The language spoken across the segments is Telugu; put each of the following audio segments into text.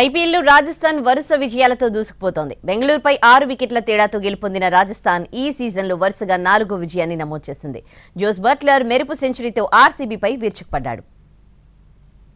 ఐపీఎల్లో రాజస్థాన్ వరుస విజయాలతో దూసుకుపోతోంది. బెంగళూరుపై 6 వికెట్ల తేడాతో గెలుపొందిన రాజస్థాన్ ఈ సీజన్లో వరుసగా 4వ విజయాన్ని నమోదు చేసింది. జోస్ బట్లర్ మెరుపు సెంచరీతో ఆర్సీబీపై విరుచుకుపడ్డాడు.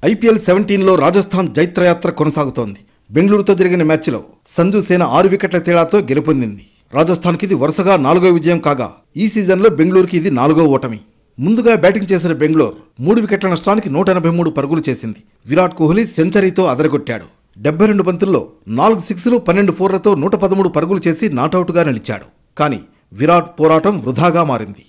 ఐపీఎల్ 17లో రాజస్థాన్ జైత్రయాత్ర కొనసాగుతోంది. బెంగళూరుతో జరిగిన మ్యాచ్లో సంజు సేన 6 వికెట్ల తేడాతో గెలుపొందింది. రాజస్థాన్కి ఇది వరుసగా 4వ విజయం కాగా ఈ సీజన్లో బెంగళూరుకి ఇది 4వ ఓటమి. ముందుగా బ్యాటింగ్ చేసిన బెంగళూరు 3 వికెట్ల నష్టానికి 183 పరుగులు చేసింది. విరాట్ కోహ్లీ సెంచరీతో అదరగొట్టాడు. 72 బంతుల్లో 4 సిక్స్లు 12 ఫోర్లతో 113 పరుగులు చేసి నాటౌట్గా నిలిచాడు. కానీ విరాట్ పోరాటం వృధాగా మారింది.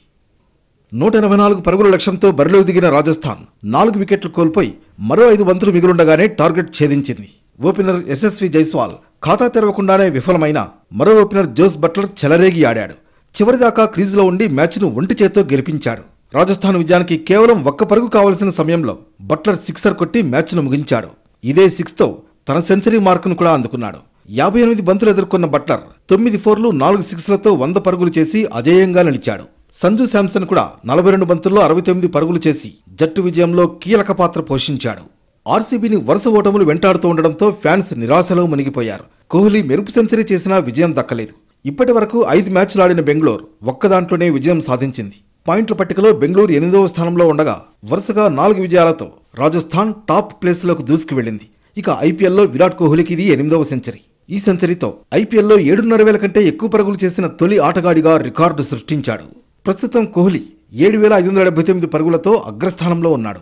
184 పరుగుల లక్ష్యంతో బరిలోకి దిగిన రాజస్థాన్ 4 వికెట్లు కోల్పోయి మరో 5 బంతులు మిగులుండగానే టార్గెట్ ఛేదించింది. ఓపెనర్ యశస్వి జైస్వాల్ ఖాతా తెరవకుండానే విఫలమైన మరో ఓపెనర్ జోస్ బట్లర్ చెలరేగి ఆడాడు. చివరిదాకా క్రీజులో ఉండి మ్యాచ్ను ఒంటి చేత్తో గెలిపించాడు. రాజస్థాన్ విజయానికి కేవలం 1 పరుగు కావలసిన సమయంలో బట్లర్ సిక్సర్ కొట్టి మ్యాచ్ను ముగించాడు. ఇదే 6తో తన సెంచరీ మార్కును కూడా అందుకున్నాడు. 58 బంతులు ఎదుర్కొన్న బట్లర్ 9 ఫోర్లు 4 సిక్స్లతో 100 పరుగులు చేసి అజేయంగా నిలిచాడు. సంజు శాంసన్ కూడా 42 బంతుల్లో 69 పరుగులు చేసి జట్టు విజయంలో కీలక పాత్ర పోషించాడు. ఆర్సీబీని వరుస ఓటములు వెంటాడుతూ ఉండడంతో ఫ్యాన్స్ నిరాశలో మునిగిపోయారు. కోహ్లీ మెరుపు సెంచరీ చేసినా విజయం దక్కలేదు. ఇప్పటి వరకు 5 మ్యాచ్లు ఆడిన బెంగళూరు ఒక్కదాంట్లోనే విజయం సాధించింది. పాయింట్ల పట్టికలో బెంగళూరు 8వ స్థానంలో ఉండగా వరుసగా 4 విజయాలతో రాజస్థాన్ టాప్ ప్లేస్లోకి దూసుకు వెళ్ళింది. ఇక ఐపీఎల్లో విరాట్ కోహ్లీకి ఇది 8వ సెంచరీ. ఈ సెంచరీతో ఐపీఎల్లో 7,500 కంటే ఎక్కువ పరుగులు చేసిన తొలి ఆటగాడిగా రికార్డు సృష్టించాడు. ప్రస్తుతం కోహ్లీ 7,579 పరుగులతో అగ్రస్థానంలో ఉన్నాడు.